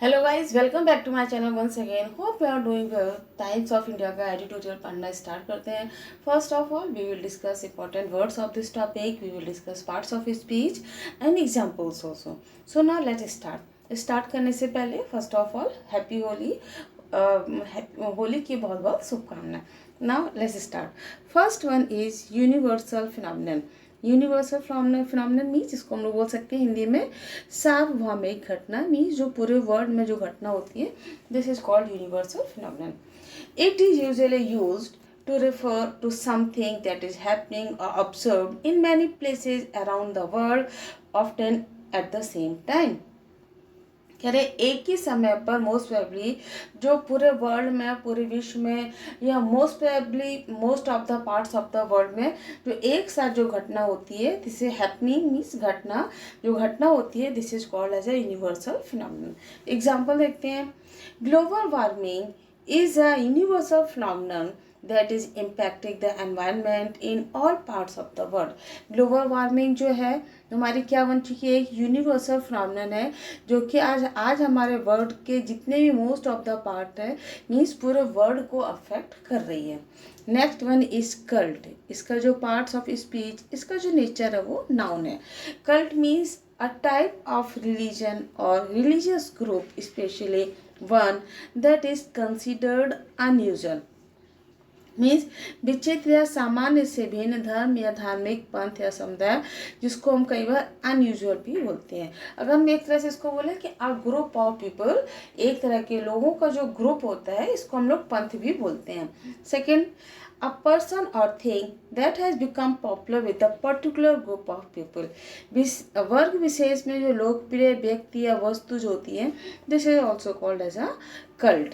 Hello guys, welcome back to my channel once again. Hope you are doing well. Times of India का editorial पढ़ना start करते हैं। First of all we will discuss important words of this topic. We will discuss parts of speech and examples also. So now let's start करने से पहले first of all happy Holi. Holi की बहुत बहुत शुभकामनाएं। Now let's start. First one is universal phenomenon. Universal phenomenon means इसको हम लोग बोल सकते हैं हिंदी में सार्वभौमिक घटना। मीन्स जो पूरे वर्ल्ड में जो घटना होती है, this is called universal phenomenon. It is usually used to refer to something that is happening or observed in many places around the world, often at the same time. कह रहे एक ही समय पर मोस्ट प्रोबेबली जो पूरे world में, पूरे विश्व में, या most probably most of the parts of the world में जो एक साथ जो घटना होती है, दिस इज हैपनिंग मीन्स घटना, जो घटना होती है this is called as a universal phenomenon. Example देखते हैं। Global warming is a universal phenomenon that is impacting the environment in all parts of the world. Global warming जो है हमारी क्या बन चुकी है, एक यूनिवर्सल फिनोमिनन है जो कि आज हमारे वर्ल्ड के जितने भी मोस्ट ऑफ द पार्ट है मीन्स पूरे वर्ल्ड को अफेक्ट कर रही है। Next one is cult. इसका जो पार्ट्स ऑफ स्पीच, इसका जो नेचर है वो नाउन है। Cult means a type of religion or religious group, especially one that is considered unusual. Means विचित्र या सामान्य से भिन्न धर्म या धार्मिक पंथ या समुदाय, जिसको हम कई बार अनयूजुअल भी बोलते हैं। अगर हम एक तरह से इसको बोले कि अ ग्रुप ऑफ पीपल, एक तरह के लोगों का जो ग्रुप होता है, इसको हम लोग पंथ भी बोलते हैं। सेकेंड, अ पर्सन और thing that has become popular with a particular group of people. वर्ग विशेष में जो लोकप्रिय व्यक्ति या वस्तु जो होती है, this is also called as a cult.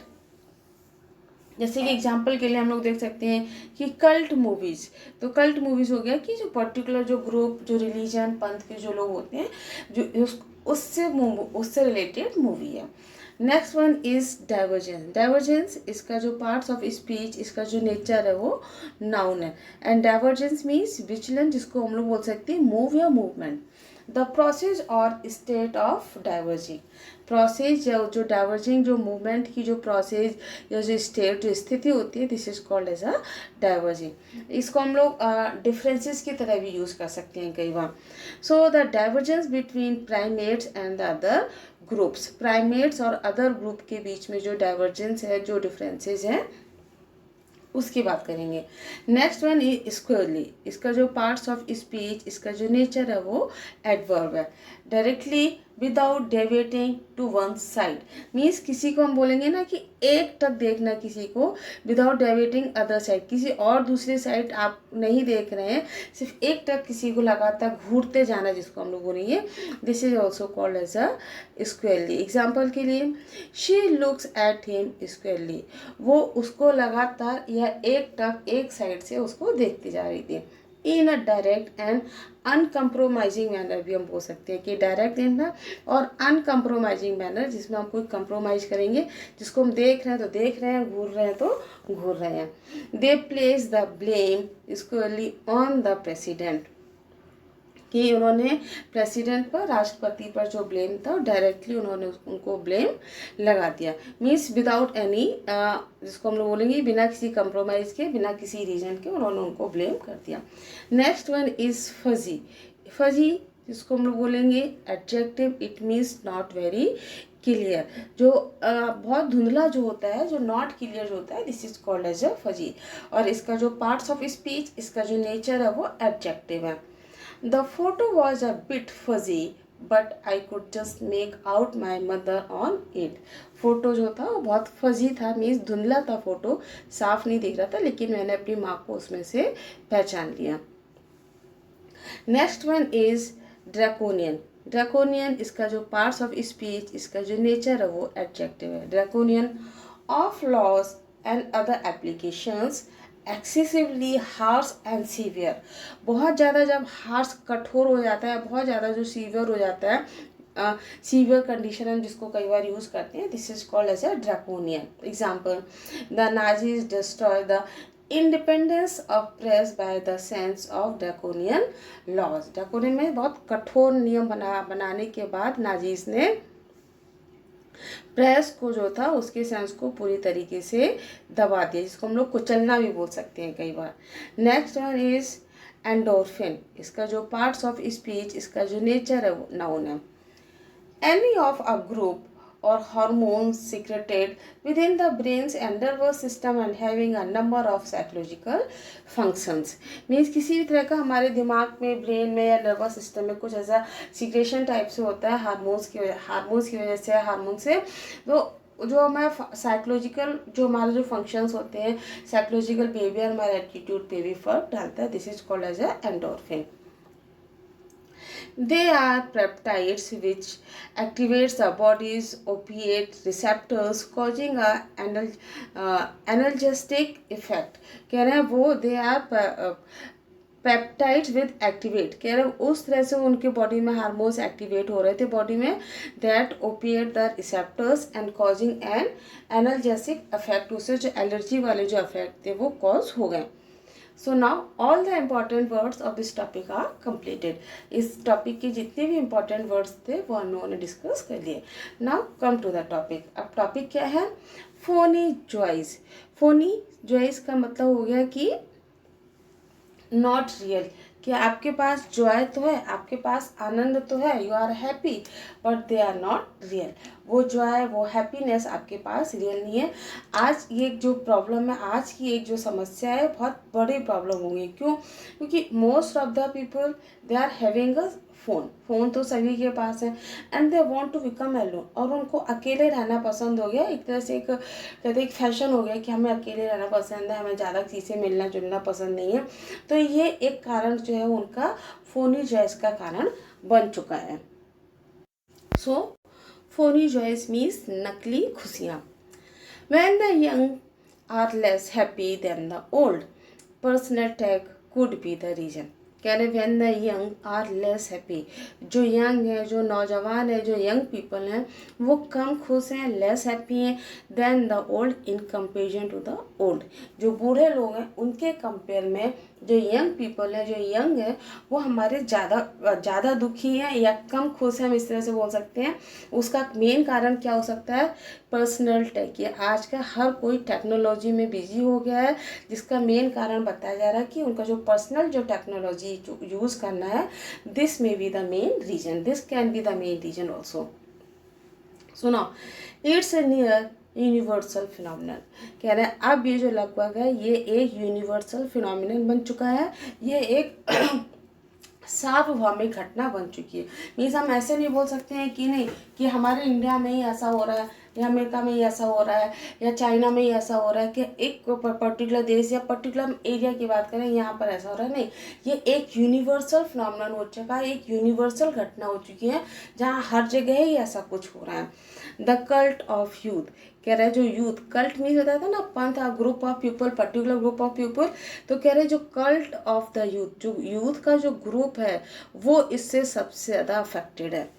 जैसे कि एग्जाम्पल के लिए हम लोग देख सकते हैं कि कल्ट मूवीज, तो कल्ट मूवीज हो गया कि जो पर्टिकुलर जो ग्रुप, जो रिलीजन, पंथ के जो लोग होते हैं, जो उससे रिलेटेड मूवी है। Next one is divergence. Divergence इसका जो पार्ट्स ऑफ स्पीच, इसका जो नेचर है वो नाउन है। एंड डाइवर्जेंस मीन्स विचलन, जिसको हम लोग बोल सकते हैं मूव या मूवमेंट। द प्रोसेस और स्टेट ऑफ डाइवर्जिंग। प्रोसेस जो डाइवर्जिंग, जो मूवमेंट की जो प्रोसेस या जो स्टेट, जो स्थिति होती है, this is called as a diverging. इसको हम लोग डिफरेंसेस की तरह भी यूज कर सकते हैं कई बार। So the divergence between primates and the other groups. Primates और अदर ग्रुप के बीच में जो डाइवर्जेंस है, जो डिफरेंसेस हैं, उसकी बात करेंगे। Next one is squarely. इसका जो पार्ट्स ऑफ स्पीच, इसका जो नेचर है वो एडवर्ब है। Directly without deviating to one side, means किसी को हम बोलेंगे ना कि एक टक देखना किसी को, विदाउट डेविएटिंग अदर साइड, किसी और दूसरी साइड आप नहीं देख रहे हैं, सिर्फ एक टक किसी को लगातार घूरते जाना, जिसको हम लोग बोलेंगे, this is also called as a squarely. Example के लिए, she looks at him squarely, वो उसको लगातार या एक टक एक साइड से उसको देखती जा रही थी। In a direct and uncompromising manner भी हम बोल सकते हैं कि डायरेक्ट देखना और अनकम्प्रोमाइजिंग मैनर, जिसमें हम कोई कंप्रोमाइज करेंगे, जिसको हम देख रहे हैं तो देख रहे हैं, घूर रहे हैं तो घूर रहे हैं। They place the blame squarely on the president, कि उन्होंने प्रेसिडेंट पर, राष्ट्रपति पर जो ब्लेम था डायरेक्टली उन्होंने उनको ब्लेम लगा दिया। मीन्स विदाउट एनी, जिसको हम लोग बोलेंगे बिना किसी कंप्रोमाइज़ के, बिना किसी रीजन के उन्होंने उनको ब्लेम कर दिया। Next one is fuzzy. Fuzzy जिसको हम लोग बोलेंगे adjective, it means not very clear, जो बहुत धुंधला जो होता है, जो नॉट क्लियर जो होता है, this is called as a fuzzy. और इसका जो पार्ट्स ऑफ स्पीच, इसका जो नेचर है वो एडजेक्टिव है। The photo was a bit fuzzy, but I could just make out my mother on it. Photo जो था वो बहुत फजी था, मीन्स धुंधला था, फोटो साफ नहीं दिख रहा था, लेकिन मैंने अपनी माँ को उसमें से पहचान लिया। Next one is draconian. Draconian इसका जो पार्ट्स ऑफ स्पीच, इसका जो नेचर है वो एडजेक्टिव है। Draconian of laws and other applications excessively harsh and severe. बहुत ज़्यादा जब हार्श, कठोर हो जाता है, बहुत ज़्यादा जो सीवियर हो जाता है, सीवियर कंडीशन हम जिसको कई बार यूज़ करते हैं, this is called as a draconian. Example, the Nazis destroy the independence of press by the sense of draconian laws. Draconian में बहुत कठोर नियम बनाने के बाद नाजीज ने प्रेस को जो था उसके सेंस को पूरी तरीके से दबा दिया, जिसको हम लोग कुचलना भी बोल सकते हैं कई बार। Next one is endorphin. इसका जो पार्ट्स ऑफ स्पीच, इसका जो नेचर है वो नाउन है। Any of a group or hormones secreted within the brain's and nervous system and having a number of psychological functions। Means किसी भी तरह का हमारे दिमाग में, ब्रेन में या नर्वस सिस्टम में कुछ ऐसा सीक्रेशन टाइप से होता है हार्मोन्स की वजह से, हार्मोन से, तो जो हमारे साइकोलॉजिकल, जो हमारे जो फंक्शंस होते हैं, साइकोलॉजिकल बिहेवियर, हमारे एटीट्यूड पे भी फर्क डालता है। This is called as a endorphin. They are peptides which activates the body's opiate receptors, causing a analgesic effect। कह रहे हैं वो they are peptides with activate, कह रहे उस तरह से उनके बॉडी में हार्मोन्स एक्टिवेट हो रहे थे बॉडी में, that opiate the receptors and causing an analgesic effect. उससे जो एलर्जी वाले जो इफेक्ट थे वो कॉज हो गए। So now all the important words of this topic are completed. इस टॉपिक के जितने भी इम्पॉर्टेंट वर्ड्स थे वो हम लोगों ने डिस्कस कर लिए। Now come to the topic. अब टॉपिक क्या है? फोनी जॉइस। फोनी जॉइस का मतलब हो गया कि नॉट रियल, कि आपके पास जॉय तो है, आपके पास आनंद तो है, you are happy, but they are not real. वो जॉय, वो हैप्पीनेस आपके पास रियल नहीं है। आज ये जो प्रॉब्लम है, आज की एक जो समस्या है, बहुत बड़ी प्रॉब्लम होगी। क्यों? क्योंकि most of the people they are having a phone तो सभी के पास है, and they want to become alone, और उनको अकेले रहना पसंद हो गया। एक तरह से एक कहते एक फैशन हो गया कि हमें अकेले रहना पसंद है, हमें ज़्यादा किसी से मिलना जुलना पसंद नहीं है। तो ये एक कारण जो है उनका फोनी जॉयस का कारण बन चुका है। सो फोनी जॉयस मीन्स नकली खुशियाँ। When the young are less happy than the old, personal tag could be the reason। कह रहे when the young are less happy, जो यंग है, जो नौजवान है, जो यंग पीपल हैं, वो कम खुश हैं, लेस हैप्पी हैं than the old in comparison to the old. जो बूढ़े लोग हैं उनके कंपेयर में जो यंग पीपल है, जो यंग है, वो हमारे ज़्यादा दुखी हैं या कम खुश हैं, हम इस तरह से बोल सकते हैं। उसका मेन कारण क्या हो सकता है? Personal tech. ये आज का हर कोई टेक्नोलॉजी में बिजी हो गया है, जिसका मेन कारण बताया जा रहा है कि उनका जो पर्सनल जो टेक्नोलॉजी यूज़ करना है, this may be the main reason, this can be the main reason also. सुनो, it's a near universal phenomenal. कह रहे हैं अब ये जो लगभग है ये एक यूनिवर्सल फिनोमिनल बन चुका है, ये एक सार्वभौमिक घटना बन चुकी है। मीन्स हम ऐसे नहीं बोल सकते हैं कि नहीं कि हमारे इंडिया में ही ऐसा हो रहा है, या अमेरिका में ही ऐसा हो रहा है, या चाइना में ही ऐसा हो रहा है, कि एक पर्टिकुलर देश या पर्टिकुलर एरिया की बात करें यहाँ पर ऐसा हो रहा है। नहीं, ये एक यूनिवर्सल फिनोमिनन हो चुका है, एक यूनिवर्सल घटना हो चुकी है जहाँ हर जगह ही ऐसा कुछ हो रहा है। The cult of youth. कह रहे हैं जो यूथ, कल्ट मीन्स होता था ना पंथ, group of people, particular group of people. तो कह रहे हैं जो कल्ट ऑफ द यूथ, जो यूथ का जो ग्रुप है वो इससे सबसे ज़्यादा अफेक्टेड है।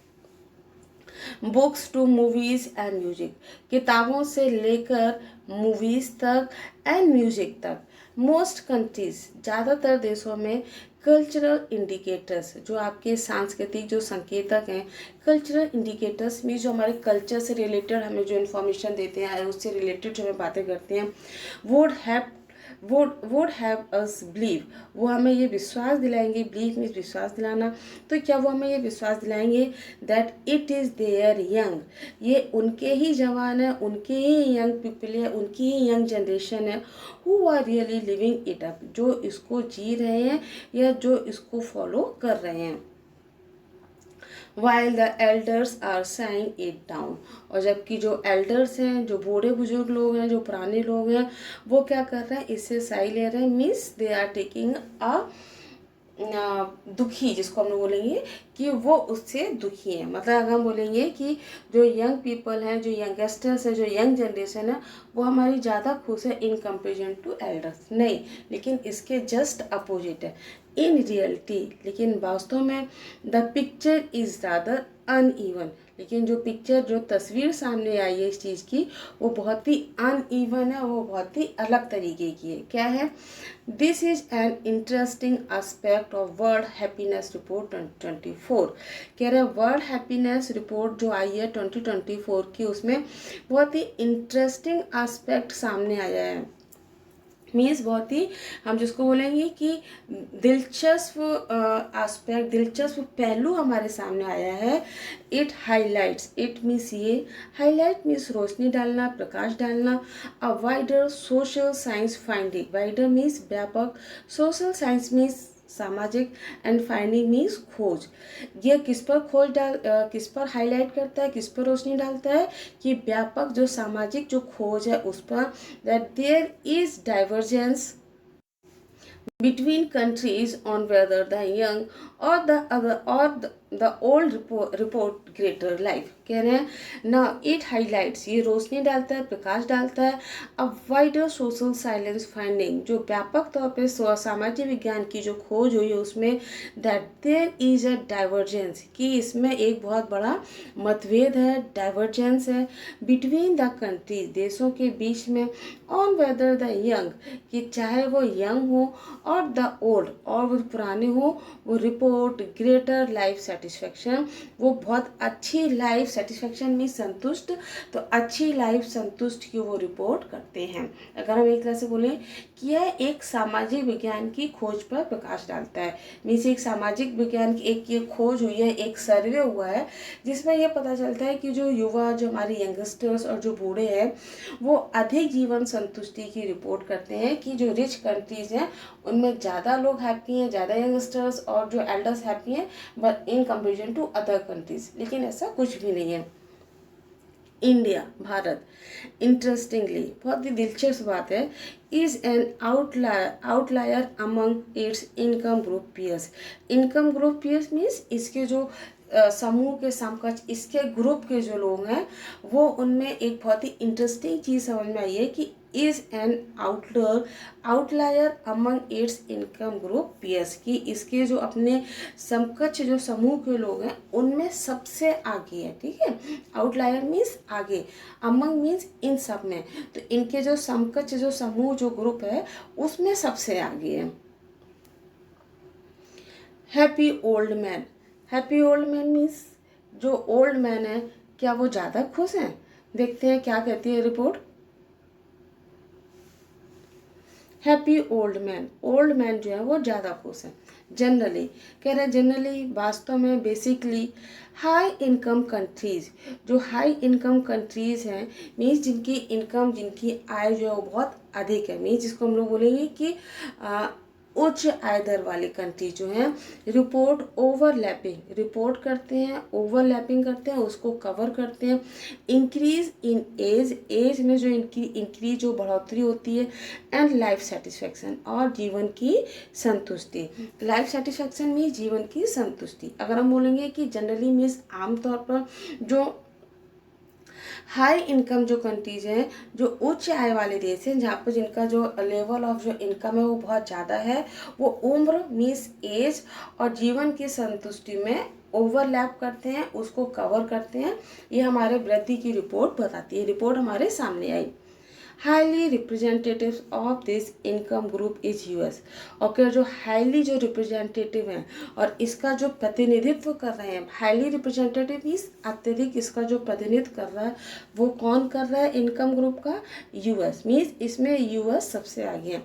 Books to movies and music. किताबों से लेकर मूवीज़ तक एंड म्यूजिक तक। मोस्ट कंट्रीज, ज़्यादातर देशों में कल्चरल इंडिकेटर्स, जो आपके सांस्कृतिक जो संकेतक हैं, कल्चरल इंडिकेटर्स मीन्स जो हमारे कल्चर से रिलेटेड हमें जो इन्फॉर्मेशन देते हैं, उससे रिलेटेड जो हमें बातें करते हैं, वुड हैव अस बिलीव, वो हमें ये विश्वास दिलाएंगे, बिलीव मीन्स विश्वास दिलाना, तो क्या वो हमें ये विश्वास दिलाएंगे that it is there young, ये उनके ही जवान है, उनके ही यंग पीपल है, उनकी ही यंग जनरेशन है, who are really living it up, जो इसको जी रहे हैं या जो इसको फॉलो कर रहे हैं। while the elders are saying it down, और जबकि जो एल्डर्स हैं, जो बूढ़े बुजुर्ग लोग हैं, जो पुराने लोग हैं, वो क्या कर रहे हैं? इससे सही ले रहे हैं। Means they are taking a दुखी, जिसको हम लोग बोलेंगे कि वो उससे दुखी है। मतलब अगर हम बोलेंगे कि जो यंग पीपल हैं, जो यंगस्टर्स हैं, जो यंग जनरेशन है, वो हमारी ज़्यादा खुश है इन कंपेरिजन टू एल्डर्स। नहीं, लेकिन इसके जस्ट अपोजिट है इन रियलिटी। लेकिन वास्तव में the picture is rather uneven, लेकिन जो पिक्चर जो तस्वीर सामने आई है इस चीज़ की वो बहुत ही अनइवन है, वो बहुत ही अलग तरीके की है। क्या है? This is an interesting aspect of world happiness report 2024। कह रहे हैं वर्ल्ड हैप्पीनेस रिपोर्ट जो आई है 2024 की, उसमें बहुत ही इंटरेस्टिंग एस्पेक्ट सामने आया है। मीन्स बहुत ही, हम जिसको बोलेंगे कि दिलचस्प एस्पेक्ट, दिलचस्प पहलू हमारे सामने आया है। इट हाईलाइट्स, इट मीन्स ये हाईलाइट मीन्स रोशनी डालना, प्रकाश डालना। A wider social science finding, wider means व्यापक, सोशल साइंस मीन्स सामाजिक, एंड फाइंडिंग मीन्स खोज। ये किस पर खोज किस पर हाईलाइट करता है, किस पर रोशनी डालता है कि व्यापक जो सामाजिक जो खोज है उस पर, that there is divergence between countries on whether the young or the old report greater life। कह रहे हैं ना, इट हाईलाइट्स, ये रोशनी डालता है, प्रकाश डालता है। अब वाइडर सोशल साइलेंस फाइंडिंग, जो व्यापक तौर पे सामाजिक विज्ञान की जो खोज हुई है उसमें, that there is a divergence, कि इसमें एक बहुत बड़ा मतभेद है, डाइवर्जेंस है बिटवीन द कंट्रीज, देशों के बीच में, ऑन वेदर द यंग, कि चाहे वो यंग हो और द ओल्ड, और वो पुराने हो, वो रिपोर्ट ग्रेटर लाइफ सेटिस्फेक्शन, वो बहुत अच्छी लाइफ सेटिस्फेक्शन में संतुष्ट, तो अच्छी लाइफ संतुष्ट की वो रिपोर्ट करते हैं। अगर हम एक तरह से बोलें कि यह एक सामाजिक विज्ञान की खोज पर प्रकाश डालता है। मीन्स एक सामाजिक विज्ञान की एक ये खोज हुई है, एक सर्वे हुआ है जिसमें यह पता चलता है कि जो युवा, जो हमारे यंगस्टर्स और जो बूढ़े हैं, वो अधिक जीवन संतुष्टि की रिपोर्ट करते हैं, कि जो रिच कंट्रीज हैं उनमें ज़्यादा लोग हैप्पी हैं, ज़्यादा यंगस्टर्स और जो एल्डर्स हैप्पी हैं, but in comparison to other countries. लेकिन ऐसा कुछ भी नहीं है। इंडिया, भारत, इंटरेस्टिंगली, बहुत ही दिलचस्प बात है, is an outlier among its income group peers. Income group peers means इसके जो समूह के समकक्ष, इसके ग्रुप के जो लोग हैं, वो उनमें एक बहुत ही इंटरेस्टिंग चीज़ समझ में आई है कि is an outlier among its income group peers, की इसके जो अपने समकक्ष जो समूह के लोग हैं उनमें सबसे आगे है। ठीक है, आउटलायर मीन्स आगे, अमंग मीन्स इन सब में, तो इनके जो समकक्ष जो समूह जो ग्रुप है उसमें सबसे आगे है। Happy old man, happy old man means जो ओल्ड मैन है, क्या वो ज़्यादा खुश हैं? देखते हैं क्या कहती है रिपोर्ट। हैप्पी ओल्ड मैन जो है वो ज़्यादा खुश हैं। जनरली, कह रहे हैं जनरली, वास्तव में, बेसिकली, हाई इनकम कंट्रीज, जो हाई इनकम कंट्रीज हैं, मीन्स जिनकी इनकम, जिनकी आय जो है वो बहुत अधिक है, मीन्स जिसको हम लोग बोलेंगे कि उच्च आय दर वाली कंट्री जो हैं, रिपोर्ट ओवरलैपिंग, रिपोर्ट करते हैं, ओवरलैपिंग करते हैं, उसको कवर करते हैं। इंक्रीज इन एज, एज में जो इनकी इंक्रीज जो बढ़ोतरी होती है, एंड लाइफ सेटिस्फैक्शन, और जीवन की संतुष्टि। लाइफ सेटिस्फैक्शन मीन्स जीवन की संतुष्टि। अगर हम बोलेंगे कि जनरली मीन्स आमतौर पर जो हाई इनकम जो कंट्रीज हैं, जो उच्च आय वाले देश हैं, जहाँ पर जिनका जो लेवल ऑफ जो इनकम है वो बहुत ज़्यादा है, वो उम्र मीन्स एज और जीवन की संतुष्टि में ओवरलैप करते हैं, उसको कवर करते हैं। ये हमारे वृद्धि की रिपोर्ट बताती है। रिपोर्ट हमारे सामने आई। Highly representative of this income group is US. और जो हाईली जो रिप्रेजेंटेटिव हैं और इसका जो प्रतिनिधित्व कर रहे हैं, हाईली रिप्रेजेंटेटिव मीन्स अत्यधिक इसका जो प्रतिनिधित्व कर रहा है, वो कौन कर रहा है इनकम ग्रुप का? यूएस, मीन्स इसमें यूएस सबसे आगे है।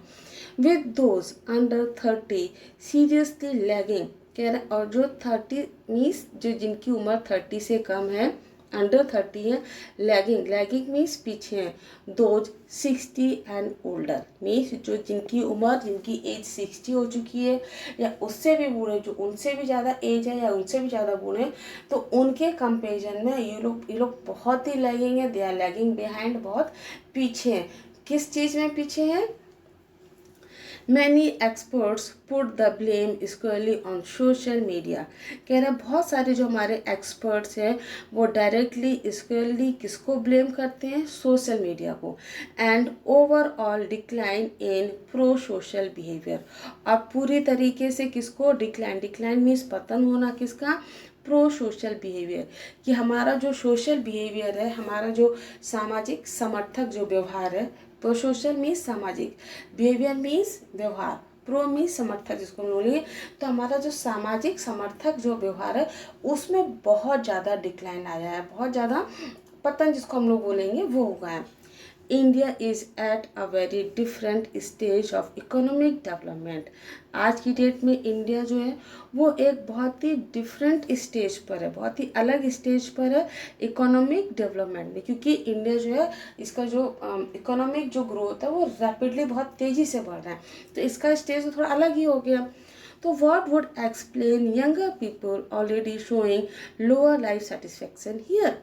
With those under 30 seriously lagging, कह रहे हैं, और जो 30 मीन्स जो जिनकी उम्र 30 से कम है, अंडर 30 है, लैगिंग, लैगिंग मीन्स पीछे हैं, दोज 60 एंड ओल्डर मीन्स जो जिनकी उम्र, जिनकी एज 60 हो चुकी है या उससे भी बूढ़े, जो उनसे भी ज़्यादा एज है या उनसे भी ज़्यादा बूढ़े, तो उनके कंपेरिजन में ये लोग बहुत ही लैगिंग है, दे आर लैगिंग बिहाइंड, बहुत पीछे हैं। किस चीज़ में पीछे हैं? Many experts put the blame squarely on social media. कह रहे हैं बहुत सारे जो हमारे एक्सपर्ट्स हैं वो डायरेक्टली स्क्वेयरली किसको ब्लेम करते हैं? सोशल मीडिया को। And overall decline in pro social behaviour, और पूरी तरीके से किसको? डिक्लाइन, डिक्लाइन मीन्स पतन होना, किसका? प्रो सोशल बिहेवियर, कि हमारा जो सोशल बिहेवियर है, हमारा जो सामाजिक समर्थक जो व्यवहार है, प्रो सोशल मीन्स सामाजिक, बिहेवियर मीन्स व्यवहार, प्रो मीन्स समर्थक जिसको हम बोलेंगे, तो हमारा जो सामाजिक समर्थक जो व्यवहार है उसमें बहुत ज़्यादा डिक्लाइन आया है, बहुत ज़्यादा पतन जिसको हम लोग बोलेंगे वो हो गया है। India is at a very different stage of economic development. आज की डेट में इंडिया जो है वो एक बहुत ही डिफरेंट स्टेज पर है, बहुत ही अलग स्टेज पर है इकोनॉमिक डेवलपमेंट में, क्योंकि इंडिया जो है इसका जो इकोनॉमिक जो ग्रोथ है वो रैपिडली बहुत तेज़ी से बढ़ रहा है, तो इसका स्टेज तो थोड़ा अलग ही हो गया। तो what would explain younger people already showing lower life satisfaction here.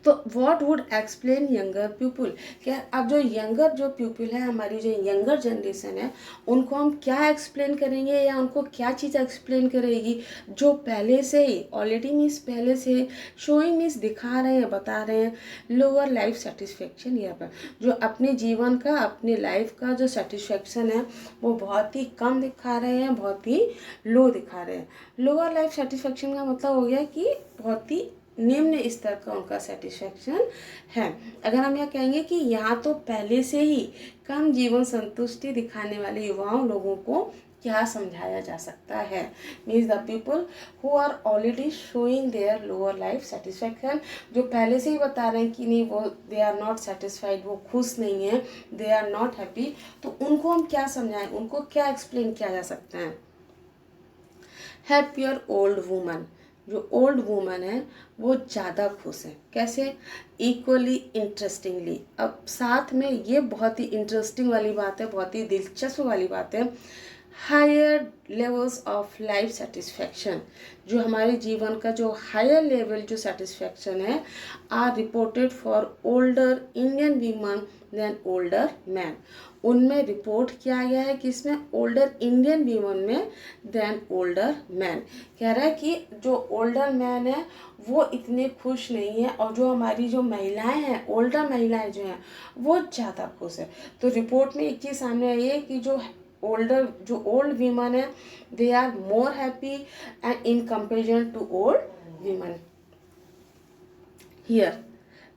तो what would explain younger people, क्या अब जो यंगर जो पीपल है, हमारी जो यंगर जनरेशन है, उनको हम क्या एक्सप्लेन करेंगे या उनको क्या चीज़ एक्सप्लेन करेगी जो पहले से ही ऑलरेडी मीन्स पहले से शोइंग मीन्स दिखा रहे हैं, बता रहे हैं लोअर लाइफ सेटिस्फेक्शन, यहाँ पर जो अपने जीवन का अपने लाइफ का जो सेटिस्फेक्शन है वो बहुत ही कम दिखा रहे हैं, बहुत ही लो दिखा रहे हैं। लोअर लाइफ सेटिस्फेक्शन का मतलब हो गया कि बहुत ही निम्न स्तर का उनका सेटिस्फैक्शन है। अगर हम यह कहेंगे कि यहाँ तो पहले से ही कम जीवन संतुष्टि दिखाने वाले युवाओं लोगों को क्या समझाया जा सकता है, means the people who are already showing their lower life satisfaction, जो पहले से ही बता रहे हैं कि नहीं वो दे आर नॉट सेटिस्फाइड, वो खुश नहीं है, दे आर नॉट हैप्पी, तो उनको हम क्या समझाएं, उनको क्या एक्सप्लेन किया जा सकता है। हैप्पियर ओल्ड वुमन, जो ओल्ड वुमन है वो ज़्यादा खुश है, कैसे, इक्वली इंटरेस्टिंगली। अब साथ में ये बहुत ही इंटरेस्टिंग वाली बात है, बहुत ही दिलचस्प वाली बात है, higher levels of life satisfaction, जो हमारे जीवन का जो हायर लेवल जो सेटिस्फैक्शन है are reported for older Indian women than older man. उनमें रिपोर्ट किया गया है कि इसमें ओल्डर इंडियन वीमन में देन ओल्डर मैन। कह रहा है कि जो ओल्डर मैन है वो इतने खुश नहीं है, और जो हमारी जो महिलाएं हैं, ओल्डर महिलाएं जो हैं वो ज़्यादा खुश है। तो रिपोर्ट में एक चीज़ सामने आई है कि जो ओल्ड वीमन है they are more happy and in comparison to old women. Here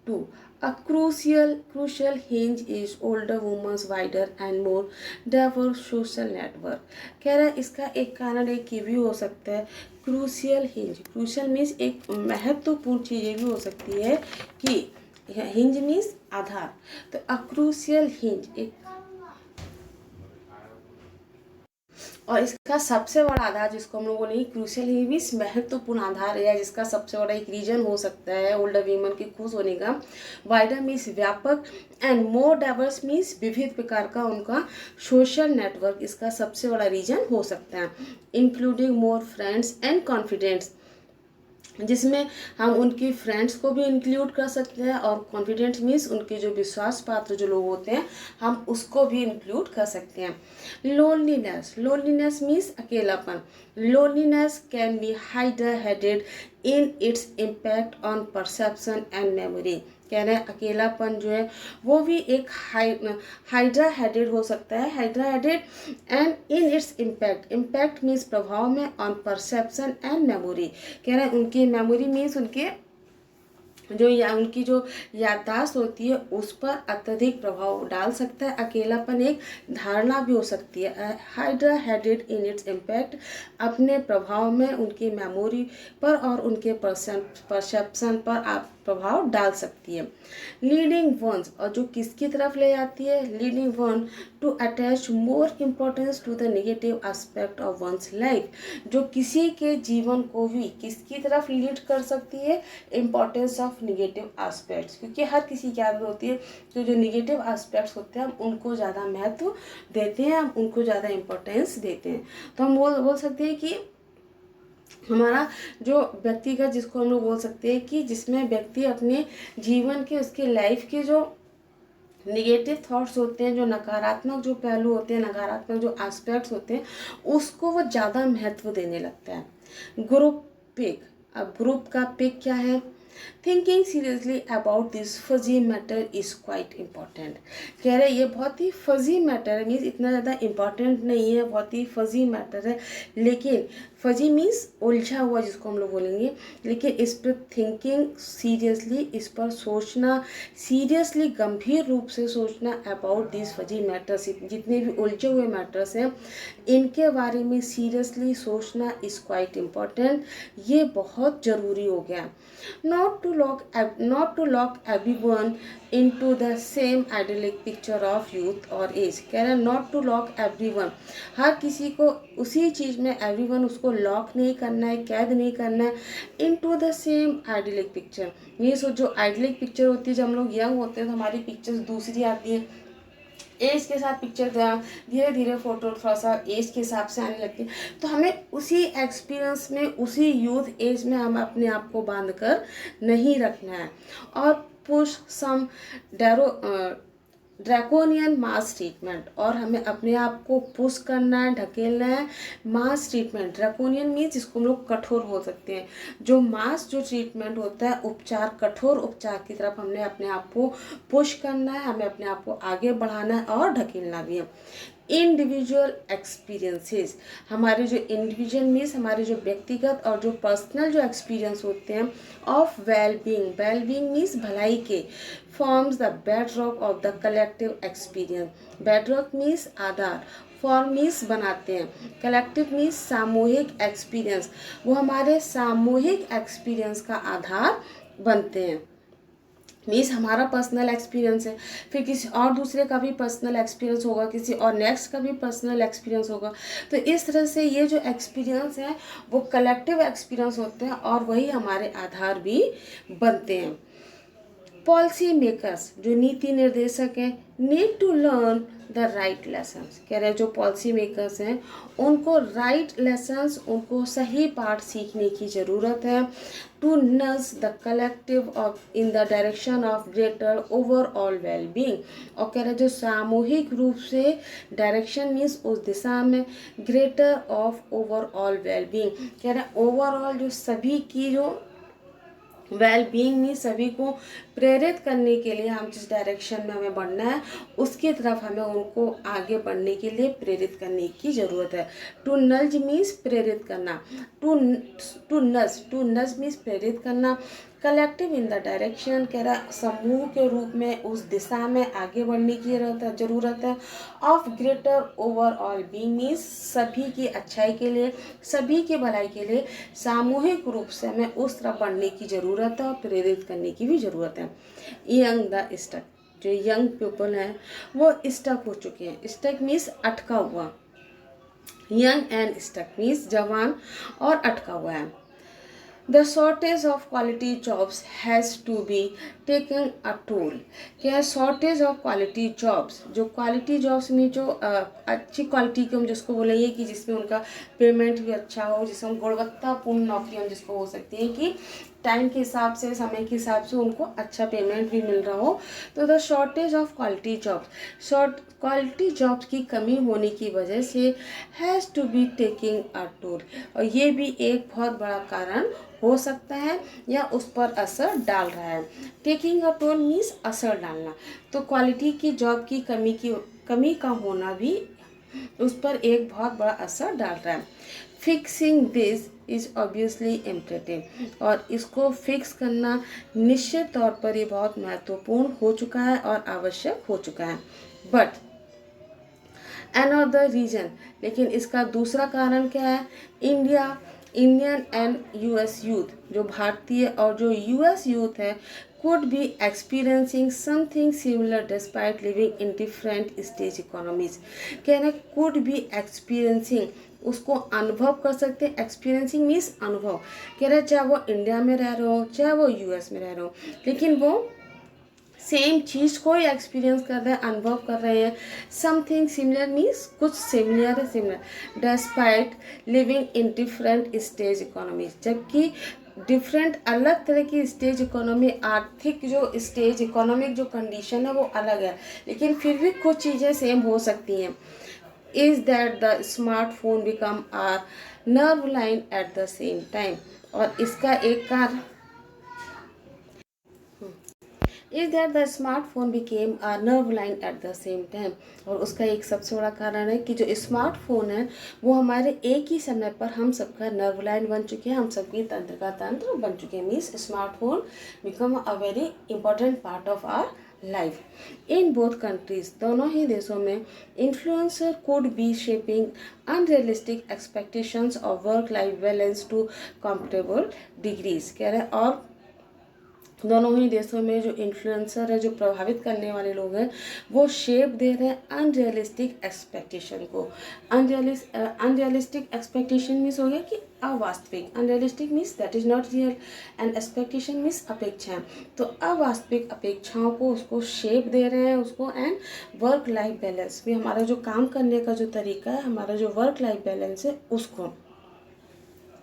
too a crucial hinge is older women's wider and more diverse social network। कह रहा है इसका एक कारण एक ये भी हो सकता है, क्रूशियल हिंज, क्रूशियल मीन्स एक महत्वपूर्ण चीज़ ये भी हो सकती है कि हिंज मीन्स आधार, तो अ क्रूशियल हिंज एक, और इसका सबसे बड़ा आधार जिसको हम लोग बोलेंगे क्रूशियल ही मीन्स महत्वपूर्ण आधार, या जिसका सबसे बड़ा एक रीजन हो सकता है ओल्डर वीमन के खुश होने का, वाइडर मीन्स व्यापक, एंड मोर डाइवर्स मीन्स विविध प्रकार का उनका सोशल नेटवर्क, इसका सबसे बड़ा रीजन हो सकता है, including more friends and confidence, जिसमें हम उनकी फ्रेंड्स को भी इंक्लूड कर सकते हैं, और कॉन्फिडेंट मीन्स उनके जो विश्वास पात्र जो लोग होते हैं हम उसको भी इंक्लूड कर सकते हैं। लोनलीनेस, लोनलीनेस मीन्स अकेलापन, loneliness can be हाइडर headed in its impact on perception and memory. कह रहे हैं अकेलापन जो है वो भी एक हाइड्रा हेडेड हो सकता है, hydra headed and in its impact, impact means प्रभाव में, ऑन परसेप्शन एंड मेमोरी, कह रहे हैं उनकी मेमोरी मीन्स उनके जो या उनकी जो याददाश्त होती है उस पर अत्यधिक प्रभाव डाल सकता है। अकेलापन एक धारणा भी हो सकती है, hydra headed in its impact, अपने प्रभाव में उनकी मेमोरी पर और उनके परसेप्शन पर आप प्रभाव डाल सकती है। लीडिंग वंस, और जो किसकी तरफ ले जाती है, leading one to attach more importance to the negative aspect of one's life, जो किसी के जीवन को भी किसकी तरफ लीड कर सकती है, इम्पोर्टेंस ऑफ निगेटिव एस्पेक्ट्स, क्योंकि हर किसी की आदत होती है तो जो निगेटिव एस्पेक्ट्स होते हैं हम उनको ज़्यादा महत्व देते हैं, हम उनको ज़्यादा इम्पोर्टेंस देते हैं। तो हम बोल सकते हैं कि हमारा जो व्यक्तिगत जिसको हम लोग बोल सकते हैं कि जिसमें व्यक्ति अपने जीवन के उसके लाइफ के जो निगेटिव थॉट्स होते हैं, जो नकारात्मक जो पहलू होते हैं, नकारात्मक जो एस्पेक्ट्स होते हैं उसको वो ज़्यादा महत्व देने लगता है। ग्रुप पिक, अब ग्रुप का पिक क्या है, thinking seriously about this fuzzy matter is quite important. कह रहे ये बहुत ही फजी मैटर है, मीन्स इतना ज़्यादा इम्पॉर्टेंट नहीं है, बहुत ही फजी मैटर है, लेकिन फजी मीन्स उलझा हुआ जिसको हम लोग बोलेंगे, लेकिन इस पर थिंकिंग सीरियसली, इस पर सोचना सीरियसली, गंभीर रूप से सोचना अबाउट दिस फजी मैटर्स, जितने भी उलझे हुए मैटर्स हैं इनके बारे में सीरियसली सोचना इज़ क्वाइट इम्पॉर्टेंट। ये बहुत ज़रूरी हो गया। not to lock everyone into the same idyllic picture of youth or age। कह रहे हैं नॉट टू लॉक एवरीवन, हर किसी को उसी चीज़ में एवरीवन उसको लॉक नहीं करना है, कैद नहीं करना है into the same idyllic picture. ये सो जो आइडियलिक पिक्चर होती है, जब हम लोग यंग होते हैं तो हमारी पिक्चर्स दूसरी आती है, एज के साथ पिक्चर धीरे धीरे फोटो थोड़ा सा एज के हिसाब से आने लगती है, तो हमें उसी एक्सपीरियंस में, उसी यूथ एज में हम अपने आप को बांध कर नहीं रखना है। और पुश सम ड्रैकोनियन मास ट्रीटमेंट, और हमें अपने आप को पुश करना है, ढकेलना है मास ट्रीटमेंट। ड्रैकोनियन मीन्स जिसको हम लोग कठोर बोल सकते हैं, जो मास जो ट्रीटमेंट होता है, उपचार, कठोर उपचार की तरफ हमने अपने आप को पुश करना है, हमें अपने आप को आगे बढ़ाना है और ढकेलना भी है। इंडिविजुअल एक्सपीरियंसेस, हमारे जो इंडिविजुअल मीन्स हमारे जो व्यक्तिगत और जो पर्सनल जो एक्सपीरियंस होते हैं ऑफ वेलबींग, वेलबींग मीन्स भलाई के, forms the bedrock of the collective experience. Bedrock means Aadhaar, form means बनाते हैं, कलेक्टिव मीन्स सामूहिक एक्सपीरियंस, वो हमारे सामूहिक एक्सपीरियंस का आधार बनते हैं। मीन्स हमारा पर्सनल एक्सपीरियंस है, फिर किसी और दूसरे का भी पर्सनल एक्सपीरियंस होगा, किसी और नेक्स्ट का भी पर्सनल एक्सपीरियंस होगा। तो इस तरह से ये जो एक्सपीरियंस है वो कलेक्टिव एक्सपीरियंस होते हैं और वही हमारे आधार भी बनते हैं। पॉलिसी मेकर्स, जो नीति निर्देशक हैं, need to learn the right lessons. कह रहे हैं जो पॉलिसी मेकर्स हैं उनको राइट लेसन्स, उनको सही पाठ सीखने की ज़रूरत है। टू नज the collective of in the direction of greater overall wellbeing, और कह रहे हैं जो सामूहिक रूप से डायरेक्शन मीन्स उस दिशा में, ग्रेटर ऑफ ओवरऑल वेलबींग, कह रहे हैं ओवरऑल जो सभी की जो वेलबींग में सभी को प्रेरित करने के लिए हम जिस डायरेक्शन में हमें बढ़ना है उसकी तरफ हमें उनको आगे बढ़ने के लिए प्रेरित करने की ज़रूरत है। टू नज मीन्स प्रेरित करना, टू नज मीन्स प्रेरित करना, कलेक्टिव इन द डायरेक्शन, कह रहा समूह के रूप में उस दिशा में आगे बढ़ने की ज़रूरत है। Of greater overall being means सभी की अच्छाई के लिए, सभी की भलाई के लिए सामूहिक रूप से हमें उस तरफ बढ़ने की ज़रूरत है और प्रेरित करने की भी ज़रूरत है। यंग द स्टक, जो यंग पीपल हैं वो स्टक हो चुके हैं, स्टक मीन्स अटका हुआ, यंग एंड स्टक मीन्स जवान और अटका हुआ है। The shortage of quality jobs has to be taken a toll। क्या है शॉर्टेज ऑफ क्वालिटी जॉब्स, जो क्वालिटी जॉब्स में जो अच्छी क्वालिटी के हम जिसको बोलेंगे कि जिसमें उनका पेमेंट भी अच्छा हो, जिसमें गुणवत्तापूर्ण नौकरी हम जिसको हो सकती है कि टाइम के हिसाब से, समय के हिसाब से उनको अच्छा पेमेंट भी मिल रहा हो। तो the shortage of quality jobs, quality jobs की कमी होने की वजह से has to be taking a toll, और ये भी एक बहुत बड़ा कारण हो सकता है या उस पर असर डाल रहा है। टेकिंग अ टोल मीन्स असर डालना, तो क्वालिटी की जॉब की कमी का होना भी उस पर एक बहुत बड़ा असर डाल रहा है। Fixing this is obviously imperative, और इसको फिक्स करना निश्चित तौर पर ये बहुत महत्वपूर्ण हो चुका है और आवश्यक हो चुका है। बट अनदर रीजन, लेकिन इसका दूसरा कारण क्या है? इंडियन एंड यूएस यूथ, जो भारतीय और जो यूएस यूथ है could be experiencing something similar despite living in different stage economies। कहना could be experiencing, उसको अनुभव कर सकते हैं, एक्सपीरियंसिंग मीन्स अनुभव, कह रहे चाहे वो इंडिया में रह रहे हो चाहे वो यूएस में रह रहे हो, लेकिन वो सेम चीज़ को ही एक्सपीरियंस कर रहे हैं, अनुभव कर रहे हैं। समथिंग सिमिलर मीन्स कुछ सिमिलर है, similar despite living in different stage economies, जबकि डिफरेंट अलग तरह की स्टेज इकोनॉमी, आर्थिक जो स्टेज इकोनॉमिक जो कंडीशन है वो अलग है, लेकिन फिर भी कुछ चीज़ें सेम हो सकती हैं। Is that the smartphone become are nerve line at the same time, और इसका एक कारण is that the smartphone became a nerve line at the same time. और उसका एक सबसे बड़ा कारण है कि जो स्मार्टफोन है वो हमारे एक ही समय पर हम सबका नर्व लाइन बन चुके हैं, हम सबकी तंत्र का तंत्र बन चुके हैं। Means smartphone become a very important part of our life in both countries. दोनों ही देशों में influencer could be shaping unrealistic expectations of work life balance to comfortable degrees. कह रहे हैं और दोनों ही देशों में जो इन्फ्लुएंसर है, जो प्रभावित करने वाले लोग हैं, वो शेप दे रहे हैं अनरियलिस्टिक एक्सपेक्टेशन को। अनरियलिस्टिक एक्सपेक्टेशन मीन्स हो गया कि अवास्तविक, unrealistic means that is not real, and expectation means अपेक्षाएं। तो अवास्तविक अपेक्षाओं को उसको शेप दे रहे हैं उसको। एंड वर्क लाइफ बैलेंस भी, हमारा जो काम करने का जो तरीका है, हमारा जो वर्क लाइफ बैलेंस है उसको,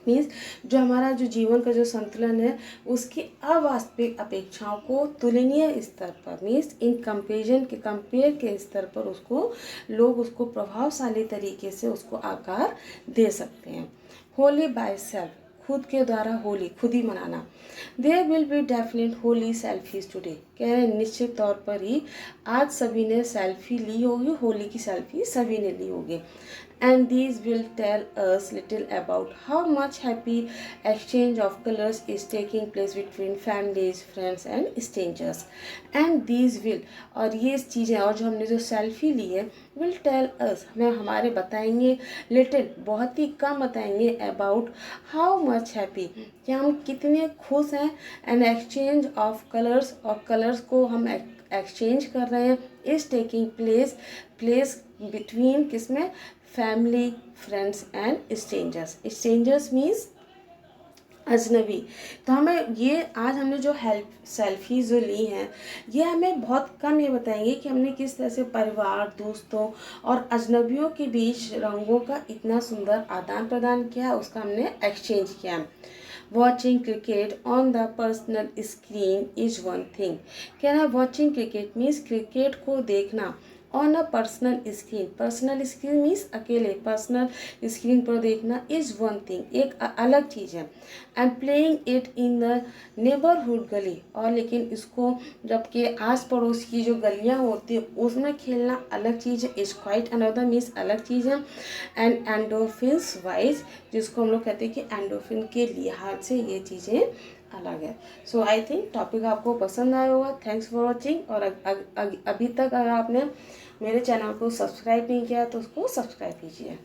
मीन्स जो हमारा जो जीवन का जो संतुलन है उसकी अवास्तविक अपेक्षाओं को तुलनीय स्तर पर, मीन्स इन कंपेरिजन के, कंपेयर के स्तर पर उसको लोग उसको प्रभावशाली तरीके से उसको आकार दे सकते हैं। होली बाय सेल्फ, खुद के द्वारा होली, खुद ही मनाना। There will be definite Holi selfies today. कह रहे हैं निश्चित तौर पर ही आज सभी ने सेल्फी ली होगी, होली की सेल्फी सभी ने ली होगी। And these will tell us little about how much happy exchange of colors is taking place between families, friends and strangers. And these will, और ये चीज़ें और जो हमने जो सेल्फी ली है, will tell us, हमें हमारे बताएंगे, little बहुत ही कम बताएंगे, about how much happy, कि हम कितने खुश हैं, an exchange of colors, और कलर्स को हम एक्सचेंज कर रहे हैं, is taking place, place between किसमें, family, friends and strangers. Strangers means अजनबी। तो हमें ये आज हमने जो हेल्प सेल्फी जो ली हैं, ये हमें बहुत कम ये बताएंगे कि हमने किस तरह से परिवार, दोस्तों और अजनबियों के बीच रंगों का इतना सुंदर आदान प्रदान किया, उसका हमने एक्सचेंज किया। Watching cricket on the personal screen is one thing. कह रहा है वॉचिंग क्रिकेट मीन्स क्रिकेट को देखना on a personal screen, personal screen means अकेले, पर्सनल स्क्रीन पर देखना इज वन थिंग, एक अलग चीज़ है। And playing it in the neighbourhood गली, और लेकिन इसको जबकि आस पड़ोस की जो गलियां होती है उसमें खेलना अलग चीज़ है, इज क्वाइट अनदर मीन्स अलग चीज़ है। एंड एंडोफिन्स वाइज, जिसको हम लोग कहते हैं कि एंडोफिन के लिहाज से ये चीज़ें अलग है। सो आई थिंक टॉपिक आपको पसंद आया होगा। Thanks for watching. और अभी तक अगर आपने मेरे चैनल को सब्सक्राइब नहीं किया तो उसको सब्सक्राइब कीजिए।